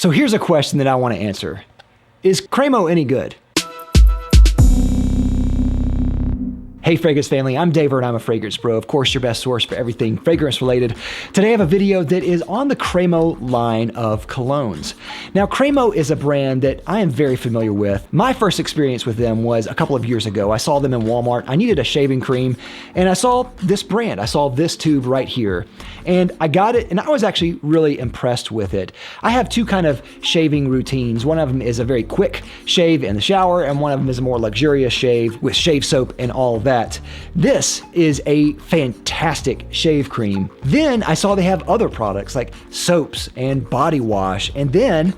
So here's a question that I want to answer. Is Cremo any good? Hey Fragrance family, I'm Dave and I'm a Fragrance Bro. Of course, your best source for everything fragrance related. Today I have a video that is on the Cremo line of colognes. Now Cremo is a brand that I am very familiar with. My first experience with them was a couple of years ago. I saw them in Walmart. I needed a shaving cream and I saw this brand. I saw this tube right here and I got it and I was actually really impressed with it. I have two kind of shaving routines. One of them is a very quick shave in the shower and one of them is a more luxurious shave with shave soap and all of that. This is a fantastic shave cream. Then I saw they have other products like soaps and body wash and then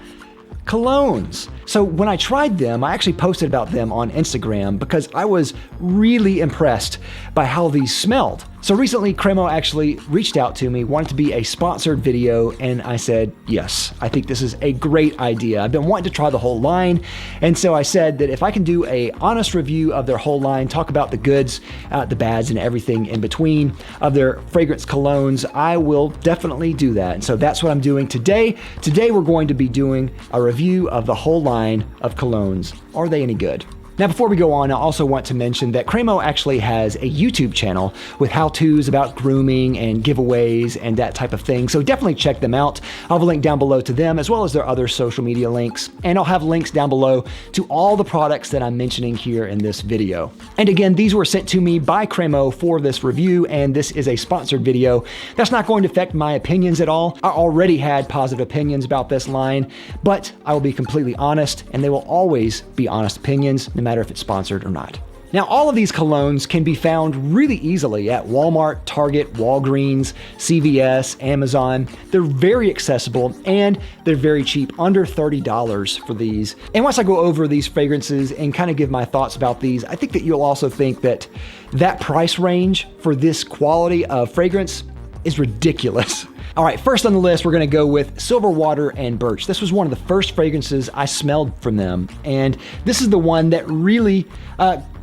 colognes. So when I tried them, I actually posted about them on Instagram because I was really impressed by how these smelled. So recently Cremo actually reached out to me, wanted to be a sponsored video, and I said, yes, I think this is a great idea. I've been wanting to try the whole line, and so I said that if I can do an honest review of their whole line, talk about the goods, the bads, and everything in between of their fragrance colognes, I will definitely do that. And so that's what I'm doing today. Today we're going to be doing a review of the whole line of colognes. Are they any good? Now, before we go on, I also want to mention that Cremo actually has a YouTube channel with how-tos about grooming and giveaways and that type of thing. So definitely check them out. I'll have a link down below to them as well as their other social media links. And I'll have links down below to all the products that I'm mentioning here in this video. And again, these were sent to me by Cremo for this review, and this is a sponsored video. That's not going to affect my opinions at all. I already had positive opinions about this line, but I will be completely honest, and they will always be honest opinions, no matter if it's sponsored or not. Now, all of these colognes can be found really easily at Walmart, Target, Walgreens, CVS, Amazon. They're very accessible and they're very cheap, under $30 for these. And once I go over these fragrances and kind of give my thoughts about these, I think that you'll also think that that price range for this quality of fragrance is ridiculous. All right, first on the list, we're gonna go with Silver Water and Birch. This was one of the first fragrances I smelled from them. And this is the one that really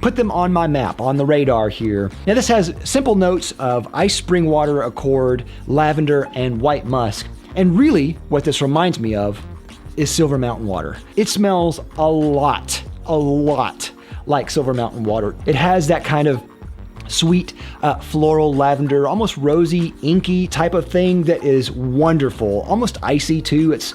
put them on my map, on the radar here. Now this has simple notes of ice spring water accord, lavender, and white musk. And really what this reminds me of is Silver Mountain water. It smells a lot like Silver Mountain water. It has that kind of sweet floral lavender, almost rosy, inky type of thing that is wonderful, almost icy too. It's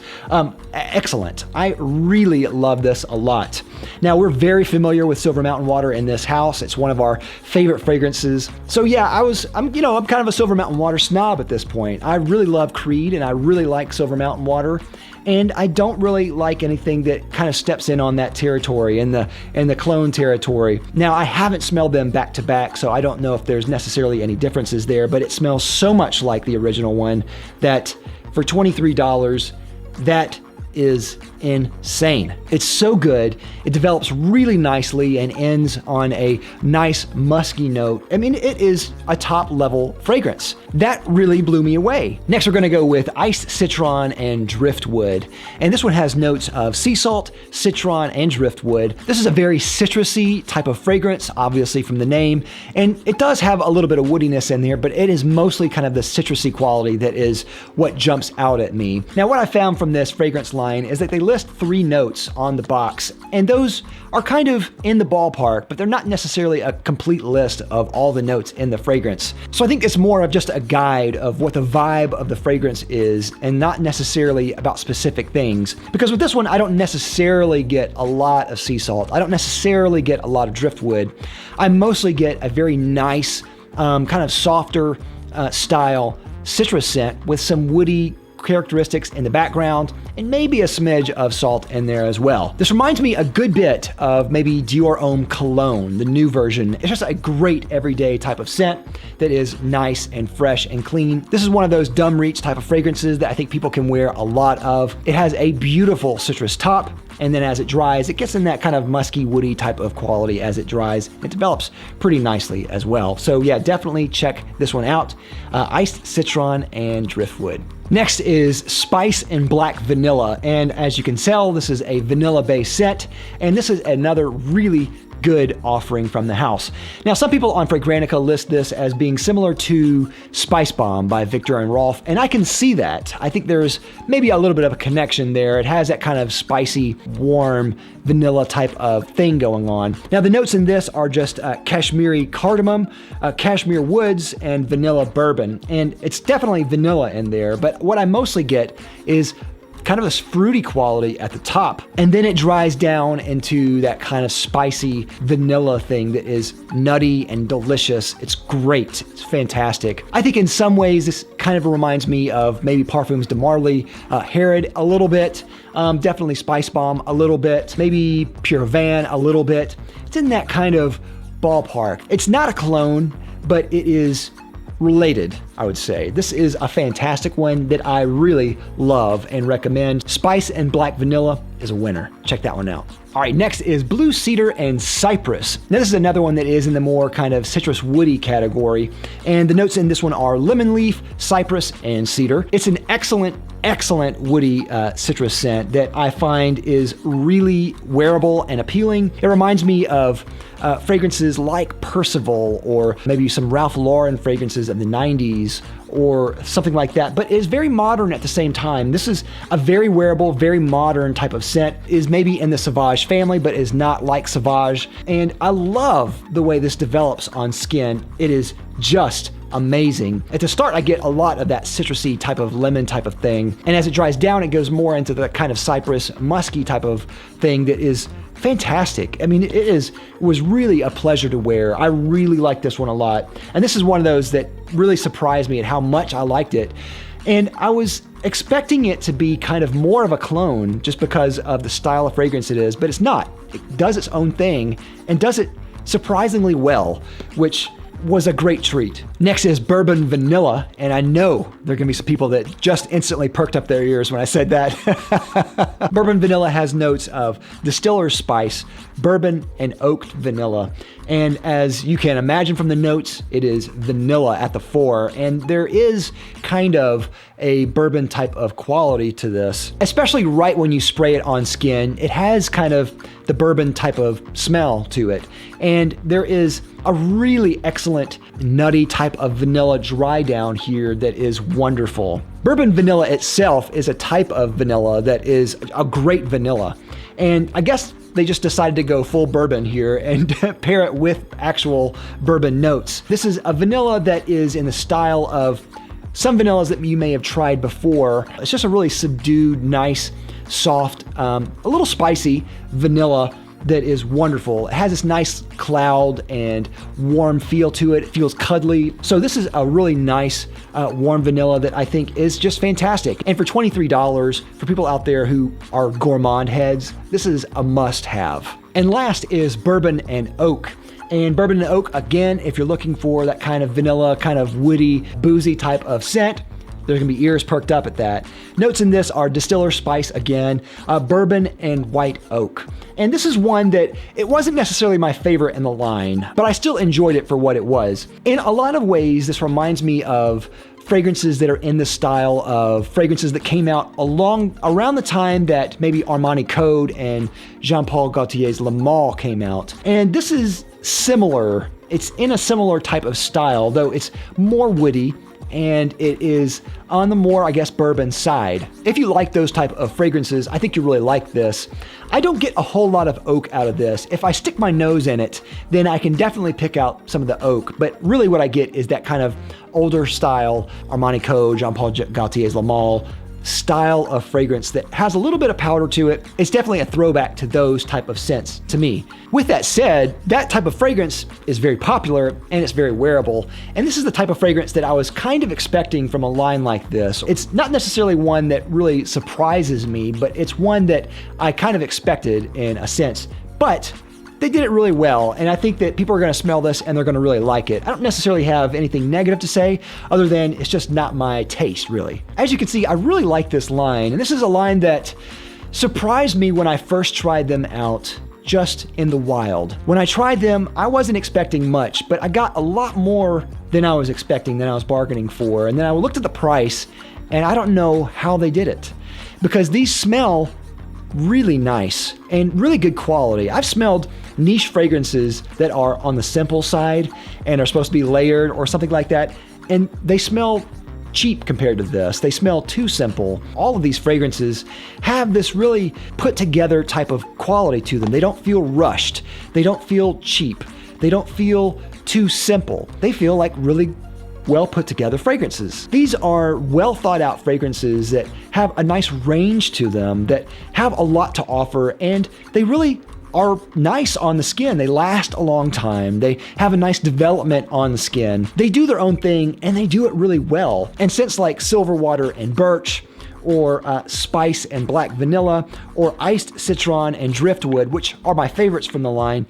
excellent. I really love this a lot. Now we're very familiar with Silver Mountain water in this house. It's one of our favorite fragrances. So yeah, I'm kind of a Silver Mountain water snob at this point. I really love Creed and I really like Silver Mountain water. And I don't really like anything that kind of steps in on that territory, in the clone territory. Now, I haven't smelled them back to back, so I don't know if there's necessarily any differences there, but it smells so much like the original one that for $23, that is insane. It's so good. It develops really nicely and ends on a nice musky note. I mean, it is a top level fragrance. That really blew me away. Next, we're gonna go with Iced Citron and Driftwood. And this one has notes of sea salt, citron, and driftwood. This is a very citrusy type of fragrance, obviously from the name. And it does have a little bit of woodiness in there, but it is mostly kind of the citrusy quality that is what jumps out at me. Now, what I found from this fragrance line is that they list 3 notes on the box, and those are kind of in the ballpark, but they're not necessarily a complete list of all the notes in the fragrance. So I think it's more of just a guide of what the vibe of the fragrance is and not necessarily about specific things. Because with this one, I don't necessarily get a lot of sea salt. I don't necessarily get a lot of driftwood. I mostly get a very nice, kind of softer style citrus scent with some woody characteristics in the background and maybe a smidge of salt in there as well. This reminds me a good bit of maybe Dior Homme Cologne, the new version. It's just a great everyday type of scent that is nice and fresh and clean. This is one of those dumb reach type of fragrances that I think people can wear a lot of. It has a beautiful citrus top, and then as it dries, it gets in that kind of musky, woody type of quality as it dries. It develops pretty nicely as well. So yeah, definitely check this one out. Iced Citron and Driftwood. Next is Spice and Black Vanilla. And as you can tell, this is a vanilla-based scent. And this is another really good offering from the house. Now, some people on Fragrantica list this as being similar to Spice Bomb by Viktor and Rolf, and I can see that. I think there's maybe a little bit of a connection there. It has that kind of spicy, warm, vanilla type of thing going on. Now, the notes in this are just Kashmiri cardamom, cashmere woods, and vanilla bourbon. And it's definitely vanilla in there, but what I mostly get is kind of this fruity quality at the top, and then it dries down into that kind of spicy vanilla thing that is nutty and delicious. It's great. It's fantastic. I think in some ways this kind of reminds me of maybe Parfums de Marly, Herod a little bit, definitely Spice Bomb a little bit, maybe Pure Van a little bit. It's in that kind of ballpark. It's not a cologne, but it is related, I would say. This is a fantastic one that I really love and recommend. Spice and Black Vanilla is a winner. Check that one out. All right, next is Blue Cedar and Cypress. Now this is another one that is in the more kind of citrus woody category, and the notes in this one are lemon leaf, cypress, and cedar. It's an excellent woody citrus scent that I find is really wearable and appealing. It reminds me of fragrances like Percival, or maybe some Ralph Lauren fragrances of the 90s, or something like that, but is very modern at the same time. This is a very wearable, very modern type of scent. Is maybe in the Sauvage family, but is not like Sauvage. And I love the way this develops on skin. It is just amazing. At the start, I get a lot of that citrusy type of lemon type of thing. And as it dries down, it goes more into the kind of cypress, musky type of thing that is fantastic. I mean, it was really a pleasure to wear. I really like this one a lot. And this is one of those that really surprised me at how much I liked it. And I was expecting it to be kind of more of a clone just because of the style of fragrance it is, but it's not. It does its own thing and does it surprisingly well, which was a great treat. Next is Bourbon Vanilla, and I know there are gonna be some people that just instantly perked up their ears when I said that. Bourbon Vanilla has notes of distiller's spice, bourbon, and oaked vanilla. And as you can imagine from the notes, it is vanilla at the fore, and there is kind of a bourbon type of quality to this, especially right when you spray it on skin. It has kind of the bourbon type of smell to it. And there is a really excellent nutty type of vanilla dry down here that is wonderful. Bourbon Vanilla itself is a type of vanilla that is a great vanilla. And I guess they just decided to go full bourbon here and pair it with actual bourbon notes. This is a vanilla that is in the style of some vanillas that you may have tried before. It's just a really subdued, nice, soft, a little spicy vanilla that is wonderful. It has this nice cloud and warm feel to it. It feels cuddly. So this is a really nice warm vanilla that I think is just fantastic. And for $23, for people out there who are gourmand heads, this is a must-have. And last is Bourbon and Oak. And Bourbon and Oak, again, if you're looking for that kind of vanilla, kind of woody, boozy type of scent, there's gonna be ears perked up at that. Notes in this are distiller spice again, bourbon and white oak. And this is one that it wasn't necessarily my favorite in the line, but I still enjoyed it for what it was. In a lot of ways, this reminds me of fragrances that are in the style of fragrances that came out around the time that maybe Armani Code and Jean-Paul Gaultier's Le Male came out. And this is similar. It's in a similar type of style, though it's more woody, and it is on the more, I guess, bourbon side. If you like those type of fragrances, I think you really like this. I don't get a whole lot of oak out of this. If I stick my nose in it, then I can definitely pick out some of the oak, but really what I get is that kind of older style Armani Code, Jean-Paul Gaultier's Le Male style of fragrance that has a little bit of powder to it. It's definitely a throwback to those type of scents to me. With that said, that type of fragrance is very popular and it's very wearable. And this is the type of fragrance that I was kind of expecting from a line like this. It's not necessarily one that really surprises me, but it's one that I kind of expected in a sense. But they did it really well, and I think that people are gonna smell this and they're gonna really like it. I don't necessarily have anything negative to say, other than it's just not my taste, really. As you can see, I really like this line, and this is a line that surprised me when I first tried them out just in the wild. When I tried them, I wasn't expecting much, but I got a lot more than I was expecting, than I was bargaining for. And then I looked at the price, and I don't know how they did it, because these smell really nice and really good quality. I've smelled niche fragrances that are on the simple side and are supposed to be layered or something like that, and they smell cheap compared to this. They smell too simple. All of these fragrances have this really put together type of quality to them. They don't feel rushed. They don't feel cheap. They don't feel too simple. They feel like really well put together fragrances. These are well thought out fragrances that have a nice range to them, that have a lot to offer, and they really are nice on the skin. They last a long time. They have a nice development on the skin. They do their own thing and they do it really well. And scents like Silver Water and Birch, or Spice and Black Vanilla, or Iced Citron and Driftwood, which are my favorites from the line,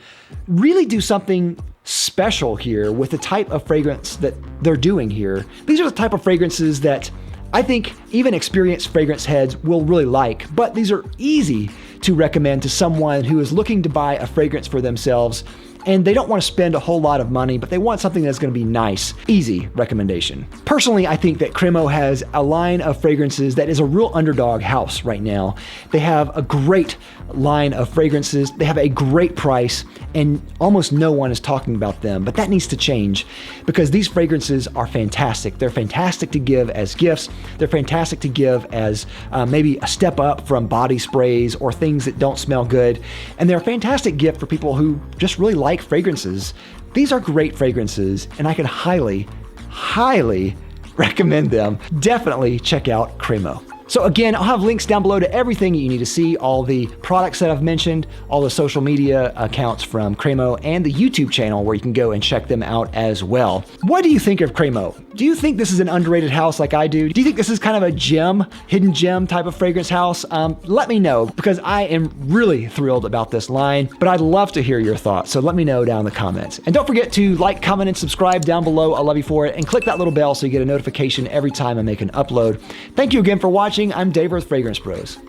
really do something special here with the type of fragrance that they're doing here. These are the type of fragrances that I think even experienced fragrance heads will really like, but these are easy to recommend to someone who is looking to buy a fragrance for themselves and they don't want to spend a whole lot of money, but they want something that's going to be nice. Easy recommendation. Personally, I think that Cremo has a line of fragrances that is a real underdog house right now. They have a great line of fragrances. They have a great price, and almost no one is talking about them, but that needs to change because these fragrances are fantastic. They're fantastic to give as gifts. They're fantastic to give as maybe a step up from body sprays or things that don't smell good. And they're a fantastic gift for people who just really like fragrances. These are great fragrances, and I can highly recommend them. Definitely check out Cremo. So again, I'll have links down below to everything you need to see, all the products that I've mentioned, all the social media accounts from Cremo, and the YouTube channel where you can go and check them out as well. What do you think of Cremo? Do you think this is an underrated house like I do? Do you think this is kind of a gem, hidden gem type of fragrance house? Let me know, because I am really thrilled about this line, but I'd love to hear your thoughts. So let me know down in the comments. And don't forget to like, comment, and subscribe down below. I love you for it. And click that little bell so you get a notification every time I make an upload. Thank you again for watching. I'm Dave with Fragrance Bros.